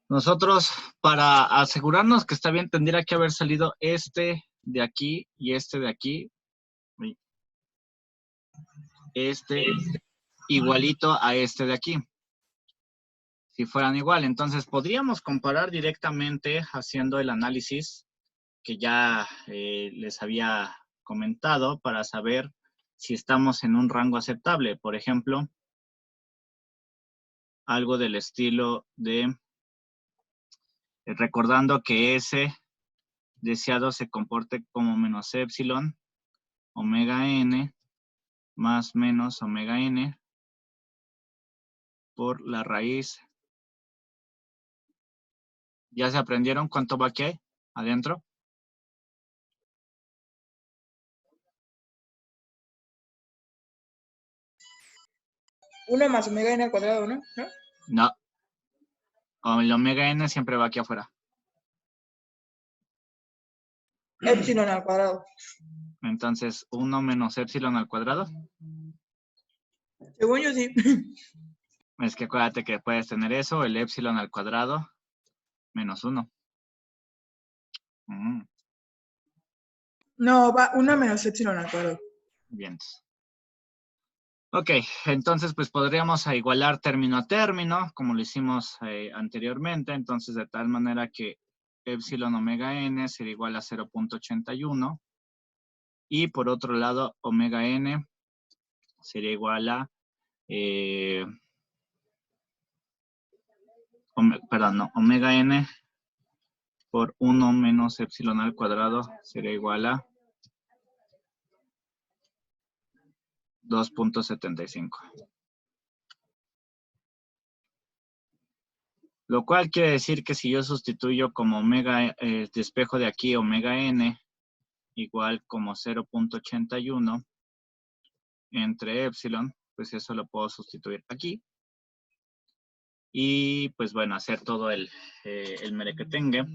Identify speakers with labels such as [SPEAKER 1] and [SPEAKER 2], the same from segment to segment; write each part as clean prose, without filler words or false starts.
[SPEAKER 1] Nosotros, para asegurarnos que está bien, tendría que haber salido este de aquí y este de aquí. Este igualito a este de aquí. Si fueran igual, entonces podríamos comparar directamente haciendo el análisis que ya les había comentado para saber si estamos en un rango aceptable. Por ejemplo, algo del estilo de recordando que S deseado se comporte como menos epsilon, omega n, más menos omega n, por la raíz. ¿Ya se aprendieron cuánto va aquí adentro?
[SPEAKER 2] Uno más omega n al cuadrado, ¿no?
[SPEAKER 1] No. El omega n siempre va aquí afuera.
[SPEAKER 2] Epsilon al cuadrado.
[SPEAKER 1] Entonces, 1 menos epsilon al cuadrado.
[SPEAKER 2] Según yo, sí.
[SPEAKER 1] Es que acuérdate que puedes tener eso, el epsilon al cuadrado, menos 1.
[SPEAKER 2] No, va 1 menos epsilon al cuadrado.
[SPEAKER 1] Bien. Ok, entonces pues podríamos igualar término a término, como lo hicimos anteriormente. Entonces, de tal manera que epsilon omega n sería igual a 0.81. Y por otro lado, omega n sería igual a... omega n por 1 menos epsilon al cuadrado sería igual a 2.75. Lo cual quiere decir que si yo sustituyo como omega, despejo de aquí omega n igual como 0.81 entre epsilon, pues eso lo puedo sustituir aquí. Y pues bueno, hacer todo el merequetengue,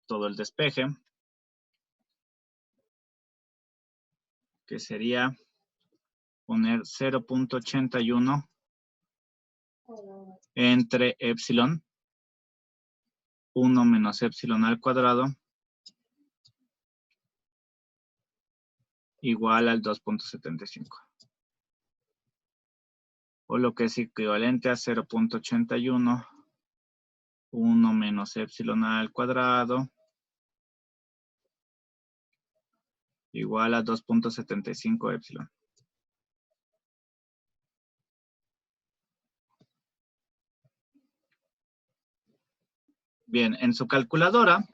[SPEAKER 1] todo el despeje, que sería poner 0.81 entre epsilon, 1 menos epsilon al cuadrado, igual al 2.75. O lo que es equivalente a 0.81, 1 menos epsilon al cuadrado, igual a 2.75 epsilon. Bien, en su calculadora,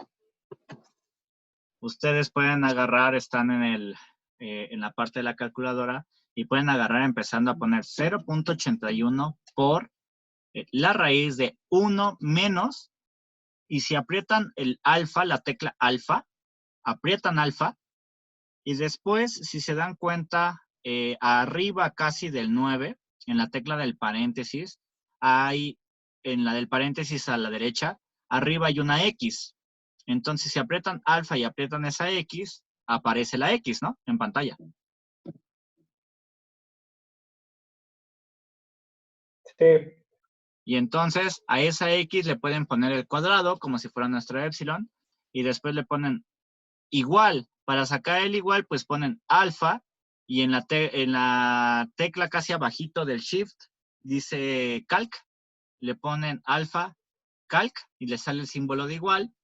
[SPEAKER 1] ustedes pueden agarrar, están en la parte de la calculadora, y pueden agarrar empezando a poner 0.81 por la raíz de 1 menos, y si aprietan el alfa, la tecla alfa, aprietan alfa, y después, si se dan cuenta, arriba casi del 9, en la tecla del paréntesis, hay, en la del paréntesis a la derecha, arriba hay una X. Entonces, si aprietan alfa y aprietan esa X, aparece la X, ¿no? En pantalla.
[SPEAKER 2] Sí.
[SPEAKER 1] Y entonces, a esa X le pueden poner el cuadrado, como si fuera nuestra epsilon, y después le ponen igual. Para sacar el igual, pues ponen alfa, y en la tecla casi abajito del shift, dice calc, le ponen alfa, calc, y le sale el símbolo de igual.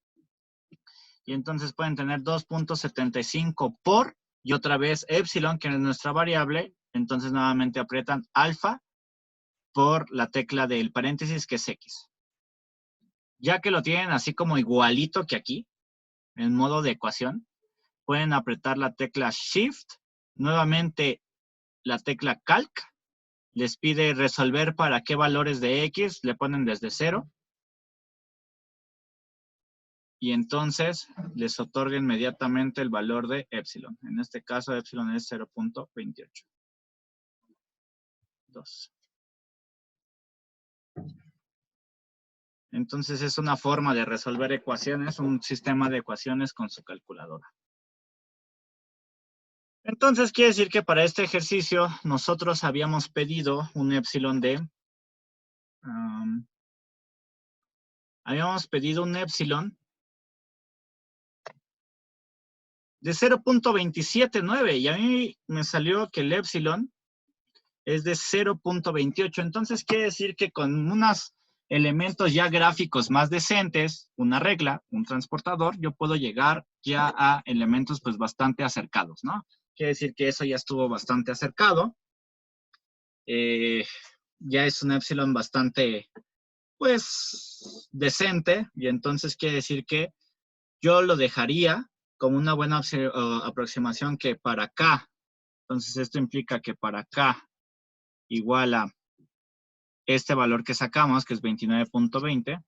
[SPEAKER 1] Y entonces pueden tener 2.75 por, y otra vez epsilon, que es nuestra variable. Entonces nuevamente aprietan alfa por la tecla del paréntesis, que es X. Ya que lo tienen así como igualito que aquí, en modo de ecuación, pueden apretar la tecla Shift, nuevamente la tecla Calc, les pide resolver para qué valores de X, le ponen desde 0, y entonces les otorga inmediatamente el valor de epsilon. En este caso, epsilon es 0.28. 2. Entonces es una forma de resolver ecuaciones, un sistema de ecuaciones con su calculadora. Entonces quiere decir que para este ejercicio nosotros habíamos pedido un epsilon de... habíamos pedido un epsilon de 0.279 y a mí me salió que el epsilon es de 0.28. Entonces quiere decir que con unos elementos ya gráficos más decentes, una regla, un transportador, yo puedo llegar ya a elementos pues bastante acercados, ¿no? Quiere decir que eso ya estuvo bastante acercado. Ya es un epsilon bastante, pues, decente. Y entonces quiere decir que yo lo dejaría como una buena aproximación que para acá. Entonces esto implica que para acá igual a este valor que sacamos, que es 29.20,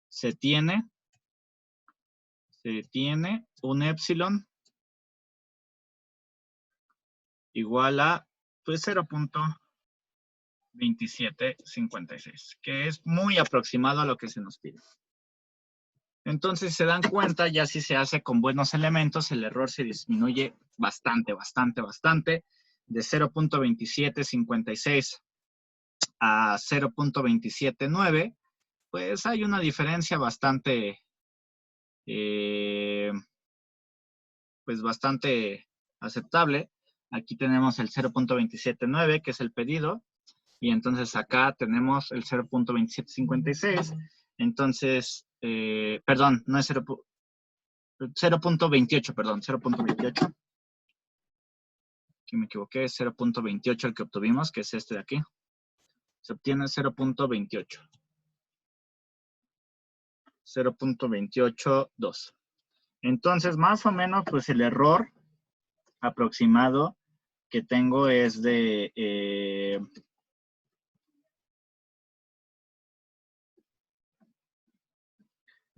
[SPEAKER 1] se tiene un epsilon igual a pues 0.2756, que es muy aproximado a lo que se nos pide. Entonces, si se dan cuenta, ya si se hace con buenos elementos, el error se disminuye bastante, de 0.2756 a 0.279, pues hay una diferencia bastante, pues bastante aceptable. Aquí tenemos el 0.279, que es el pedido, y entonces acá tenemos el 0.2756. Entonces, perdón, no es 0.28, perdón, 0.28. Aquí me equivoqué, es 0.28 el que obtuvimos, que es este de aquí. Se obtiene 0.28. 0.282. Entonces, más o menos, pues el error aproximado que tengo es de...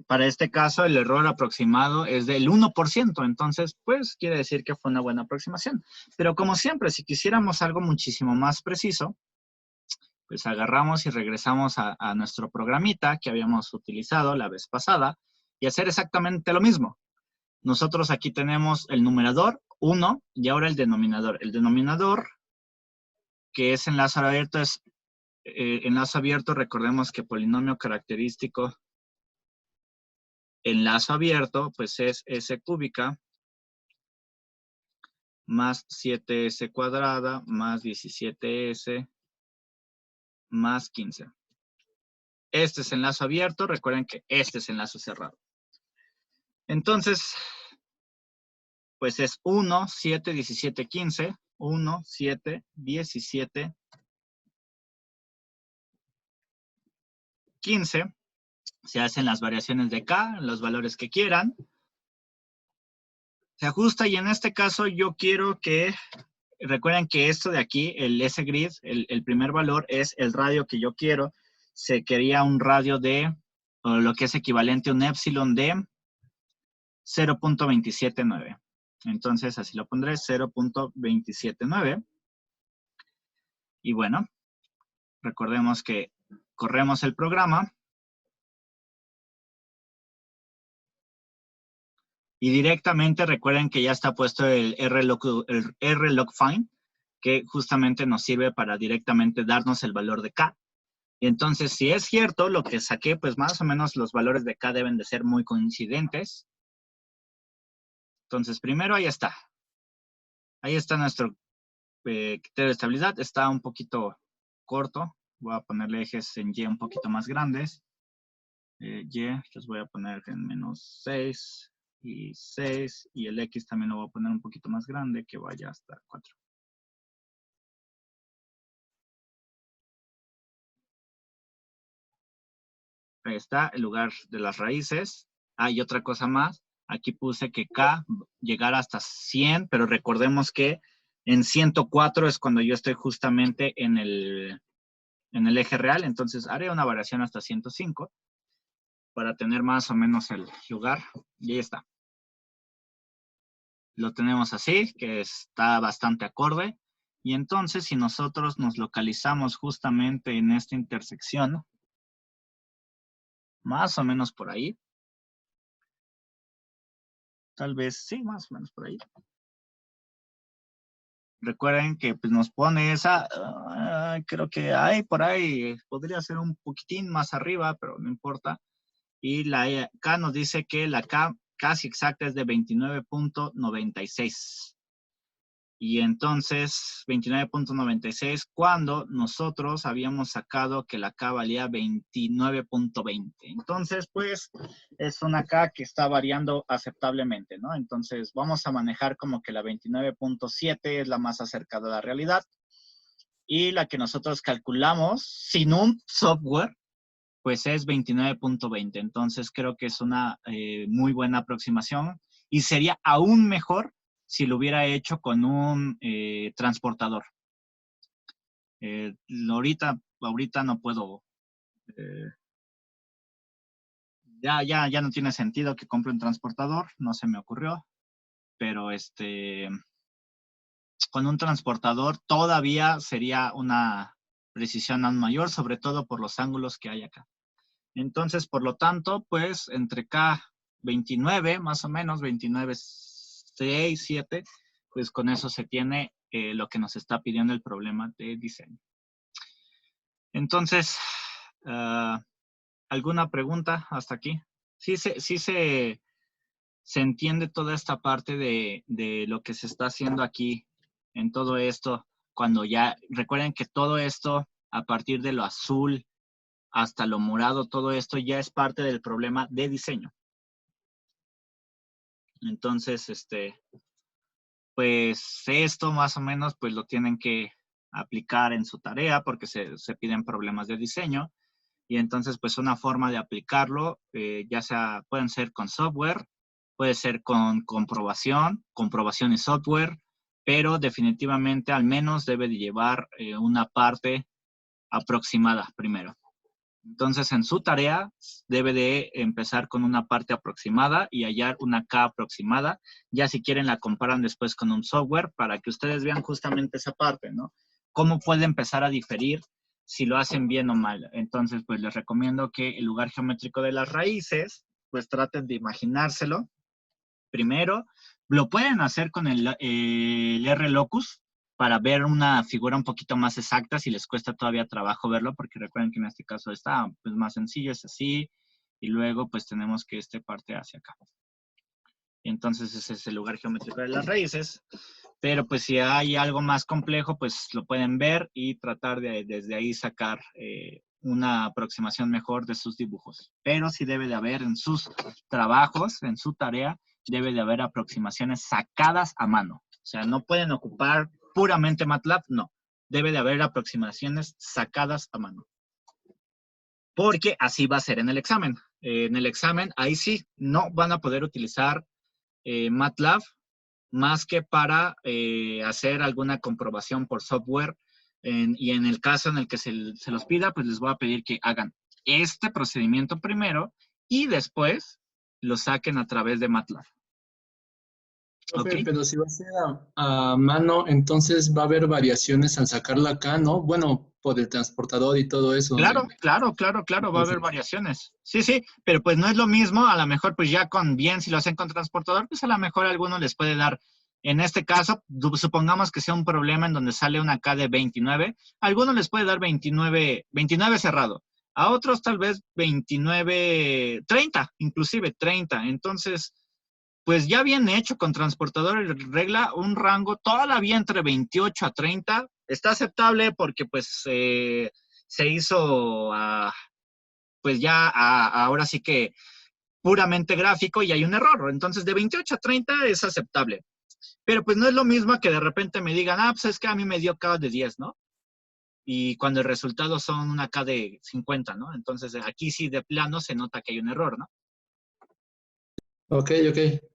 [SPEAKER 1] para este caso, el error aproximado es del 1%. Entonces, pues, quiere decir que fue una buena aproximación. Pero como siempre, si quisiéramos algo muchísimo más preciso, pues agarramos y regresamos a nuestro programita que habíamos utilizado la vez pasada y hacer exactamente lo mismo. Nosotros aquí tenemos el numerador 1 y ahora el denominador. El denominador, que es enlace abierto, es enlace abierto. Recordemos que polinomio característico enlace abierto, pues es s cúbica más 7s cuadrada más 17s más 15. Este es enlace abierto. Recuerden que este es enlace cerrado. Entonces, pues es 1, 7, 17, 15. 1, 7, 17, 15. Se hacen las variaciones de K, los valores que quieran. Se ajusta y en este caso yo quiero que, recuerden que esto de aquí, el S-grid, el primer valor es el radio que yo quiero. Se quería un radio de, o lo que es equivalente a un epsilon de 0.279. Entonces así lo pondré, 0.279. Y bueno, recordemos que corremos el programa. Y directamente recuerden que ya está puesto el rlogfind, que justamente nos sirve para directamente darnos el valor de K. Y entonces, si es cierto lo que saqué, pues más o menos los valores de K deben de ser muy coincidentes. Entonces, primero ahí está. Ahí está nuestro criterio de estabilidad. Está un poquito corto. Voy a ponerle ejes en Y un poquito más grandes. Y los voy a poner en menos 6 y 6. Y el X también lo voy a poner un poquito más grande, que vaya hasta 4. Ahí está, el lugar de las raíces. Y otra cosa más. Aquí puse que K llegara hasta 100, pero recordemos que en 104 es cuando yo estoy justamente en el eje real. Entonces haré una variación hasta 105 para tener más o menos el lugar. Y ahí está. Lo tenemos así, que está bastante acorde. Y entonces, si nosotros nos localizamos justamente en esta intersección, más o menos por ahí, tal vez, sí, más o menos por ahí. Recuerden que pues, nos pone esa, creo que hay por ahí, podría ser un poquitín más arriba, pero no importa. Y la K nos dice que la K casi exacta es de 29.96. Y entonces, 29.96, cuando nosotros habíamos sacado que la K valía 29.20. Entonces, pues, es una K que está variando aceptablemente, ¿no? Entonces, vamos a manejar como que la 29.7 es la más acercada a la realidad. Y la que nosotros calculamos sin un software, pues es 29.20. Entonces, creo que es una muy buena aproximación y sería aún mejor si lo hubiera hecho con un transportador. Ahorita no puedo, ya no tiene sentido que compre un transportador, no se me ocurrió, pero con un transportador todavía sería una precisión aún mayor, sobre todo por los ángulos que hay acá. Entonces, por lo tanto, pues entre K29, más o menos, 29.6, 7, pues con eso se tiene lo que nos está pidiendo el problema de diseño. Entonces, ¿alguna pregunta hasta aquí? Sí se entiende toda esta parte de lo que se está haciendo aquí en todo esto, cuando ya, recuerden que todo esto, a partir de lo azul hasta lo morado, todo esto ya es parte del problema de diseño. Entonces, pues esto más o menos, pues lo tienen que aplicar en su tarea porque se piden problemas de diseño. Y entonces, pues una forma de aplicarlo, ya sea, pueden ser con software, puede ser con comprobación y software, pero definitivamente al menos debe de llevar una parte aproximada primero. Entonces, en su tarea debe de empezar con una parte aproximada y hallar una K aproximada. Ya si quieren la comparan después con un software para que ustedes vean justamente esa parte, ¿no? Cómo puede empezar a diferir si lo hacen bien o mal. Entonces, pues les recomiendo que el lugar geométrico de las raíces, pues traten de imaginárselo. Primero, lo pueden hacer con el R-Locus para ver una figura un poquito más exacta si les cuesta todavía trabajo verlo, porque recuerden que en este caso está pues, más sencillo, es así, y luego pues tenemos que parte hacia acá. Entonces ese es el lugar geométrico de las raíces, pero pues si hay algo más complejo, pues lo pueden ver y tratar de desde ahí sacar una aproximación mejor de sus dibujos. Pero sí debe de haber en sus trabajos, en su tarea, debe de haber aproximaciones sacadas a mano. O sea, no pueden ocupar puramente MATLAB, no. Debe de haber aproximaciones sacadas a mano. Porque así va a ser en el examen. En el examen, ahí sí, no van a poder utilizar MATLAB más que para hacer alguna comprobación por software. Y en el caso en el que se los pida, pues les voy a pedir que hagan este procedimiento primero y después lo saquen a través de MATLAB.
[SPEAKER 3] Profe,
[SPEAKER 1] ¿Ok?
[SPEAKER 3] pero si va a ser a mano, entonces va a haber variaciones al sacarla acá, ¿no? Bueno, por el transportador y todo eso.
[SPEAKER 1] Claro, va a haber variaciones. Sí, sí, pero pues no es lo mismo, a lo mejor pues ya si lo hacen con transportador, pues a lo mejor a alguno les puede dar, en este caso, supongamos que sea un problema en donde sale una K de 29, a algunos les puede dar 29 cerrado, a otros tal vez 29, 30, inclusive 30, entonces, pues ya bien hecho con transportador regla un rango todavía entre 28 a 30, está aceptable porque pues se hizo pues ya ahora sí que puramente gráfico y hay un error. Entonces de 28 a 30 es aceptable. Pero pues no es lo mismo que de repente me digan, pues es que a mí me dio K de 10, ¿no? Y cuando el resultado son una K de 50, ¿no? Entonces aquí sí de plano se nota que hay un error, ¿no?
[SPEAKER 3] Ok,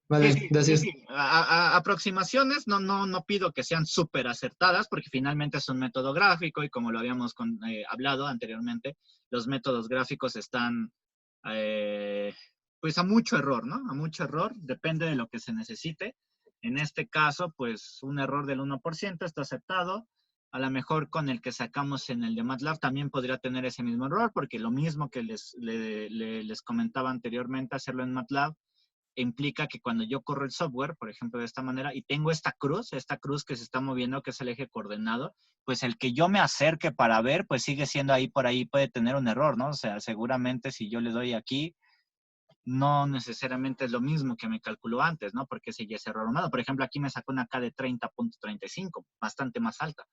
[SPEAKER 3] vale, gracias.
[SPEAKER 1] Sí. Aproximaciones, no pido que sean súper acertadas, porque finalmente es un método gráfico y como lo habíamos hablado anteriormente, los métodos gráficos están pues a mucho error, ¿no? A mucho error, depende de lo que se necesite. En este caso, pues un error del 1% está aceptado. A lo mejor con el que sacamos en el de MATLAB también podría tener ese mismo error, porque lo mismo que les comentaba anteriormente, hacerlo en MATLAB, implica que cuando yo corro el software, por ejemplo, de esta manera, y tengo esta cruz que se está moviendo, que es el eje coordenado, pues el que yo me acerque para ver, pues sigue siendo ahí, por ahí puede tener un error, ¿no? O sea, seguramente si yo le doy aquí, no necesariamente es lo mismo que me calculó antes, ¿no? Porque sigue ese error humano. Por ejemplo, aquí me sacó una K de 30.35, bastante más alta.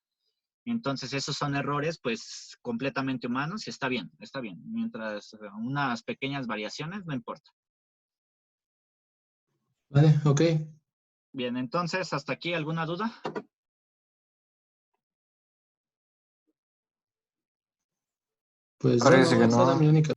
[SPEAKER 1] Entonces, esos son errores, pues, completamente humanos y está bien, está bien. Mientras unas pequeñas variaciones, no importa.
[SPEAKER 3] Vale, ok.
[SPEAKER 1] Bien, entonces, ¿hasta aquí alguna duda?
[SPEAKER 3] Pues ya
[SPEAKER 4] Parece
[SPEAKER 3] no,
[SPEAKER 4] que
[SPEAKER 3] esa era
[SPEAKER 4] no.
[SPEAKER 3] mi única.